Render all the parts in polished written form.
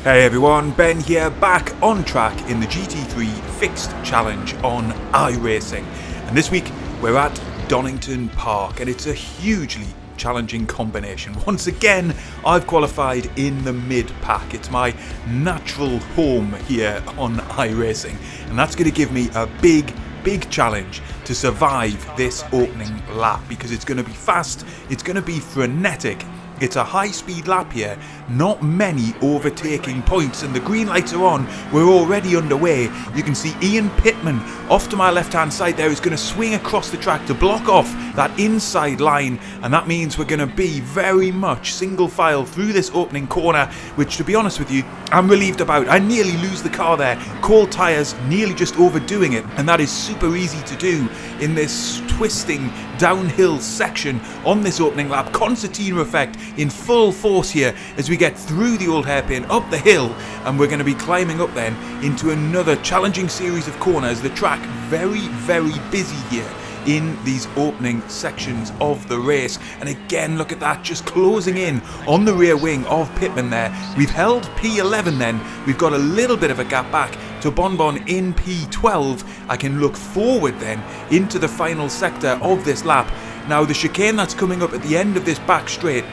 Hey everyone, Ben here, back on track in the GT3 Fixed Challenge on iRacing. And this week we're at Donington Park and it's a hugely challenging combination. Once again, I've qualified in the mid-pack. It's my natural home here on iRacing. And that's going to give me a big challenge to survive this opening lap because it's going to be fast, it's going to be frenetic. It's a high-speed lap here, not many overtaking points, and the green lights are on. We're already underway. You can see Ian Pittman off to my left-hand side there is going to swing across the track to block off that inside line, and that means we're going to be very much single file through this opening corner, which, to be honest with you, I'm relieved about. I nearly lose the car there. Cold tyres, nearly just overdoing it, and that is super easy to do in this twisting downhill section on this opening lap. Concertina effect in full force here as we get through the old hairpin up the hill, and we're going to be climbing up then into another challenging series of corners. The track very busy here in these opening sections of the race, and again look at that, just closing in on the rear wing of Pittman there. We've held P11 then, we've got a little bit of a gap back to Bonbon in P12. I can look forward then into the final sector of this lap. Now the chicane that's coming up at the end of this back straight,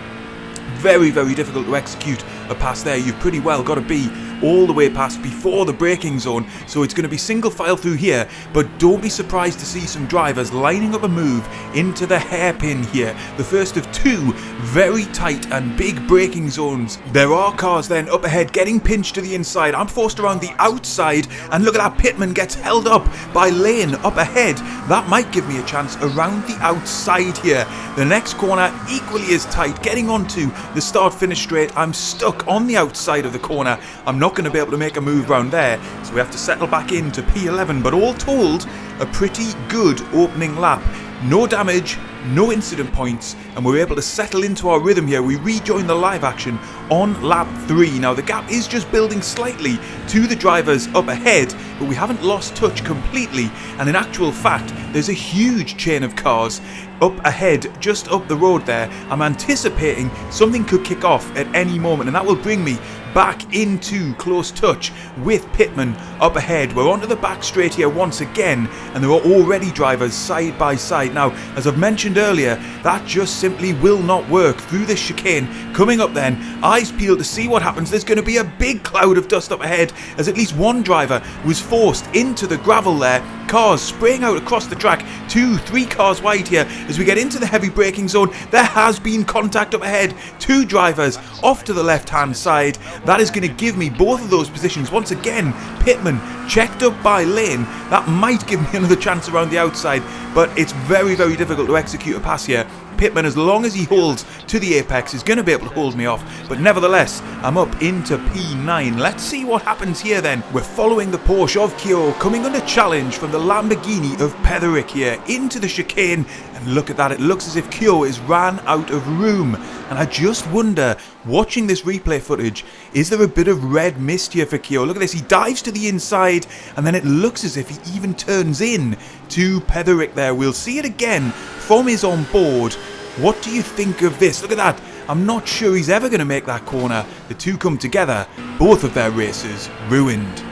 very difficult to execute a pass there. You've pretty well got to be all the way past before the braking zone, so it's going to be single file through here, but don't be surprised to see some drivers lining up a move into the hairpin here, the first of two very tight and big braking zones. There are cars then up ahead getting pinched to the inside. I'm forced around the outside, and look at that, Pittman gets held up by Lane up ahead. That might give me a chance around the outside here. The next corner equally as tight, getting onto the start-finish straight. I'm stuck on the outside of the corner. I'm not going to be able to make a move round there, so we have to settle back into P11, but all told, a pretty good opening lap. No damage, no incident points, and we're able to settle into our rhythm here. We rejoin the live action on lap 3. Now the gap is just building slightly to the drivers up ahead, but we haven't lost touch completely, and in actual fact there's a huge chain of cars up ahead, just up the road there. I'm anticipating something could kick off at any moment, and that will bring me back into close touch with Pittman up ahead. We're onto the back straight here once again, and there are already drivers side by side. Now, as I've mentioned earlier, that just simply will not work through this chicane. Coming up then, eyes peeled to see what happens. There's going to be a big cloud of dust up ahead as at least one driver was forced into the gravel there. Cars spraying out across the track, 2-3 cars wide here as we get into the heavy braking zone. There has been contact up ahead, 2 drivers off to the left hand side. That is going to give me both of those positions. Once again, Pittman checked up by Lane. That might give me another chance around the outside, but it's very difficult to execute a pass here. Pittman, as long as he holds to the apex, is going to be able to hold me off, but nevertheless, I'm up into P9. Let's see what happens here then. We're following the Porsche of Kyo, coming under challenge from the Lamborghini of Petherick here, into the chicane, and look at that, it looks as if Kyo is ran out of room, and I just wonder, watching this replay footage, is there a bit of red mist here for Kyo? Look at this, he dives to the inside, and then it looks as if he even turns in to Petherick there. We'll see it again from his on board. What do you think of this? Look at that. I'm not sure he's ever going to make that corner. The two come together. Both of their races ruined.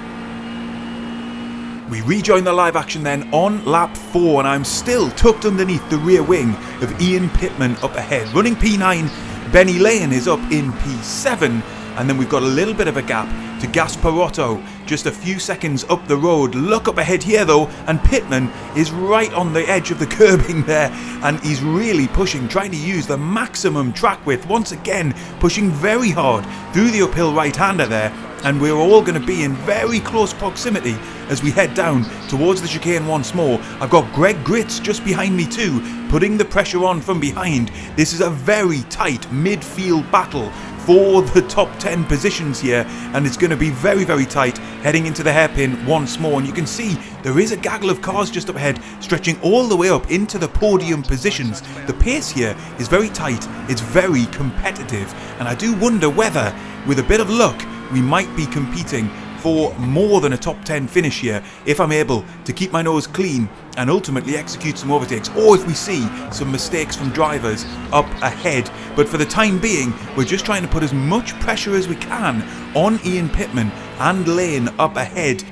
We rejoin the live action then on lap 4, and I'm still tucked underneath the rear wing of Ian Pittman up ahead. Running P9, Benny Lane is up in P7, and then we've got a little bit of a gap to Gasparotto, just a few seconds up the road. Look up ahead here though, and Pittman is right on the edge of the curbing there, and he's really pushing, trying to use the maximum track width. Once again, pushing very hard through the uphill right-hander there, and we're all going to be in very close proximity as we head down towards the chicane once more. I've got Greg Gritz just behind me too, putting the pressure on from behind. This is a very tight midfield battle for the top 10 positions here, and it's going to be very tight heading into the hairpin once more. And you can see there is a gaggle of cars just up ahead, stretching all the way up into the podium positions. The pace here is very tight, it's very competitive, and I do wonder whether, with a bit of luck, we might be competing for more than a top 10 finish here if I'm able to keep my nose clean and ultimately execute some overtakes, or if we see some mistakes from drivers up ahead. But for the time being, we're just trying to put as much pressure as we can on Ian Pitman and Lane up ahead.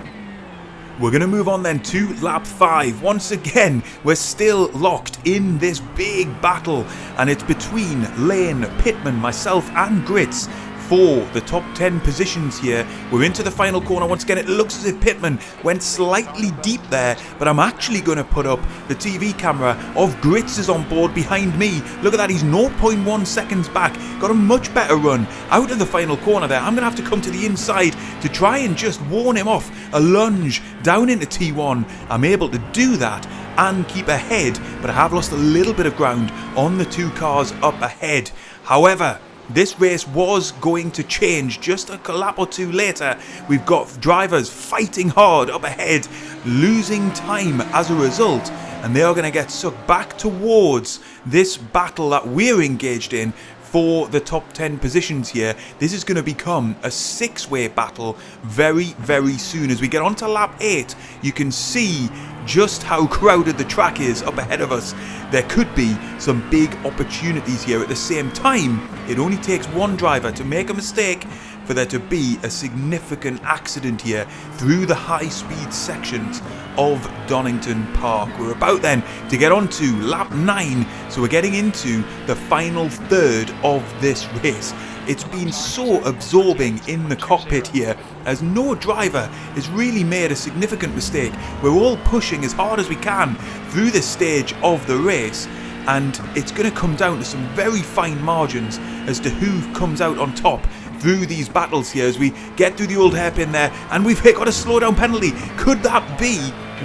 We're going to move on then to lap 5. Once again, we're still locked in this big battle, and it's between Lane, Pitman, myself and Grits for the top 10 positions here. We're into the final corner. Once again, it looks as if Pitman went slightly deep there, but I'm actually going to put up the TV camera of Grits is on board behind me. Look at that, he's 0.1 seconds back. Got a much better run out of the final corner there. I'm going to have to come to the inside to try and just warn him off. A lunge down into T1. I'm able to do that and keep ahead, but I have lost a little bit of ground on the two cars up ahead. However, this race was going to change just a lap or two later. We've got drivers fighting hard up ahead, losing time as a result, and they are going to get sucked back towards this battle that we're engaged in for the top 10 positions here. This is going to become a 6-way battle very, very soon. As we get onto lap 8, you can see just how crowded the track is up ahead of us. There could be some big opportunities here. At the same time, it only takes one driver to make a mistake for there to be a significant accident here through the high-speed sections of Donington Park. We're about then to get on to lap 9, so we're getting into the final third of this race. It's been so absorbing in the cockpit here, as no driver has really made a significant mistake. We're all pushing as hard as we can through this stage of the race, and it's going to come down to some very fine margins as to who comes out on top through these battles here as we get through the old hairpin there, and we've got a slowdown penalty. Could that be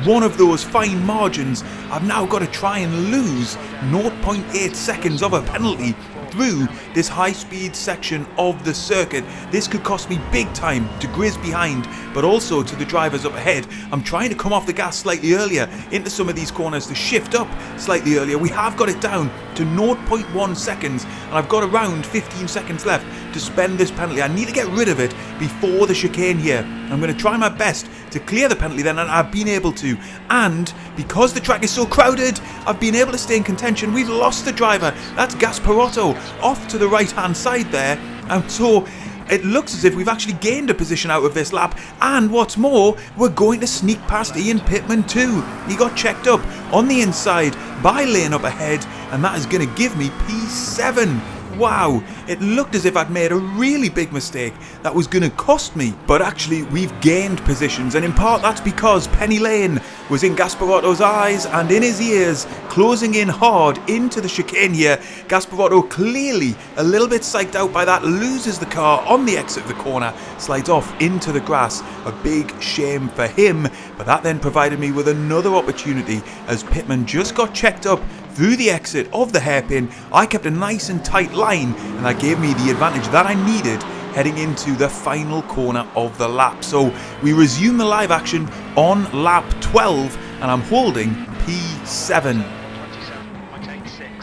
one of those fine margins? I've now got to try and lose 0.8 seconds of a penalty through this high-speed section of the circuit. This could cost me big time to Grizz behind, but also to the drivers up ahead. I'm trying to come off the gas slightly earlier into some of these corners to shift up slightly earlier. We have got it down to 0.1 seconds, and I've got around 15 seconds left to spend this penalty. I need to get rid of it before the chicane here. I'm going to try my best to clear the penalty then, and I've been able to. And because the track is so crowded, I've been able to stay in contention. We've lost the driver. That's Gasparotto off to the right hand side there, and so it looks as if we've actually gained a position out of this lap. And what's more, we're going to sneak past Ian Pitman too. He got checked up on the inside by Lane up ahead, and that is going to give me P7. Wow, it looked as if I'd made a really big mistake that was going to cost me, but actually we've gained positions, and in part that's because Penny Lane was in Gasparotto's eyes and in his ears, closing in hard into the chicane here. Gasparotto clearly a little bit psyched out by that, loses the car on the exit of the corner, slides off into the grass. A big shame for him, but that then provided me with another opportunity as Pitman just got checked up through the exit of the hairpin. I kept a nice and tight line, and that gave me the advantage that I needed heading into the final corner of the lap. So we resume the live action on lap 12, and I'm holding P7.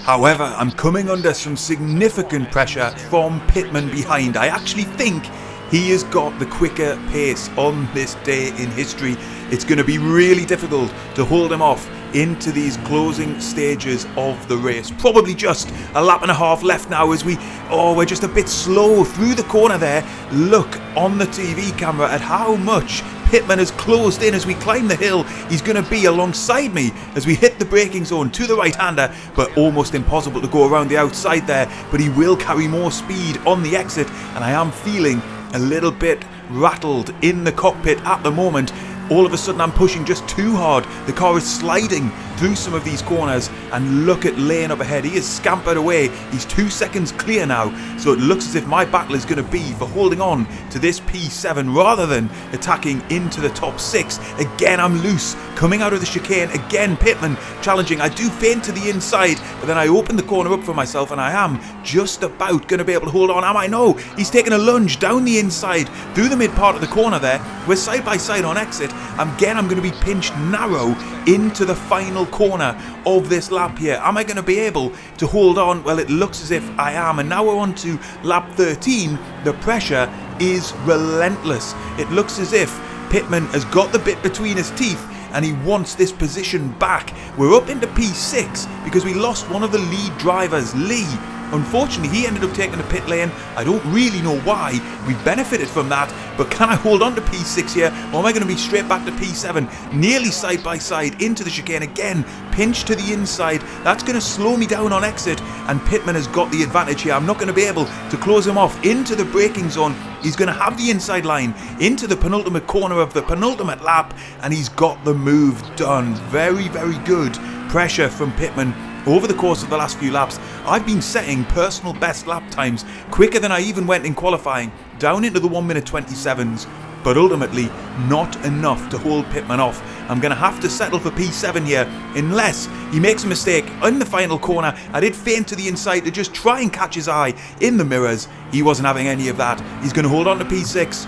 However, I'm coming under some significant pressure from Pitman behind. I actually think he has got the quicker pace on this day in history. It's going to be really difficult to hold him off into these closing stages of the race. Probably just a lap and a half left now as we're just a bit slow through the corner there. Look on the TV camera at how much Pitman has closed in as we climb the hill. He's going to be alongside me as we hit the braking zone to the right-hander, but almost impossible to go around the outside there. But he will carry more speed on the exit, and I am feeling a little bit rattled in the cockpit at the moment. All of a sudden I'm pushing just too hard. The car is sliding through some of these corners, and look at Lane up ahead. He is scampered away. He's 2 seconds clear now, so it looks as if my battle is going to be for holding on to this P7 rather than attacking into the top 6. Again, I'm loose coming out of the chicane. Again, Pitman challenging. I do feint to the inside, but then I open the corner up for myself, and I am just about going to be able to hold on. Am I? No, he's taking a lunge down the inside through the mid part of the corner there. We're side by side on exit. Again, I'm going to be pinched narrow into the final corner of this lap here. Am I going to be able to hold on? Well, it looks as if I am. And now we're on to lap 13. The pressure is relentless. It looks as if Pittman has got the bit between his teeth and he wants this position back. We're up into P6 because we lost one of the lead drivers, Lee. Unfortunately, he ended up taking the pit lane. I don't really know why. We benefited from that, but can I hold on to P6 here, or am I going to be straight back to P7? Nearly side by side into the chicane again, pinch to the inside. That's going to slow me down on exit, and Pittman has got the advantage here. I'm not going to be able to close him off into the braking zone. He's going to have the inside line into the penultimate corner of the penultimate lap, and he's got the move done. Very, very good pressure from Pittman over the course of the last few laps. I've been setting personal best lap times quicker than I even went in qualifying, down into the 1 minute 27s, but ultimately not enough to hold Pittman off. I'm going to have to settle for P7 here unless he makes a mistake in the final corner. I did feint to the inside to just try and catch his eye in the mirrors. He wasn't having any of that. He's going to hold on to P6.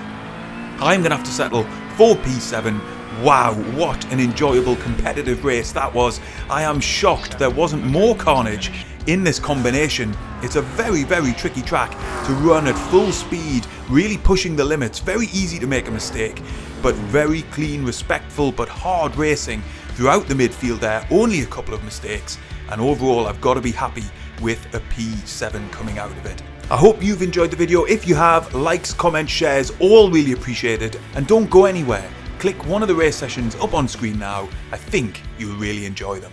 I'm going to have to settle for P7. Wow, what an enjoyable competitive race that was. I am shocked there wasn't more carnage in this combination. It's a very, very tricky track to run at full speed, really pushing the limits. Very easy to make a mistake, but very clean, respectful, but hard racing throughout the midfield there. Only a couple of mistakes, and overall I've got to be happy with a P7 coming out of it. I hope you've enjoyed the video. If you have, likes, comments, shares, all really appreciated, and don't go anywhere. Click one of the race sessions up on screen now. I think you'll really enjoy them.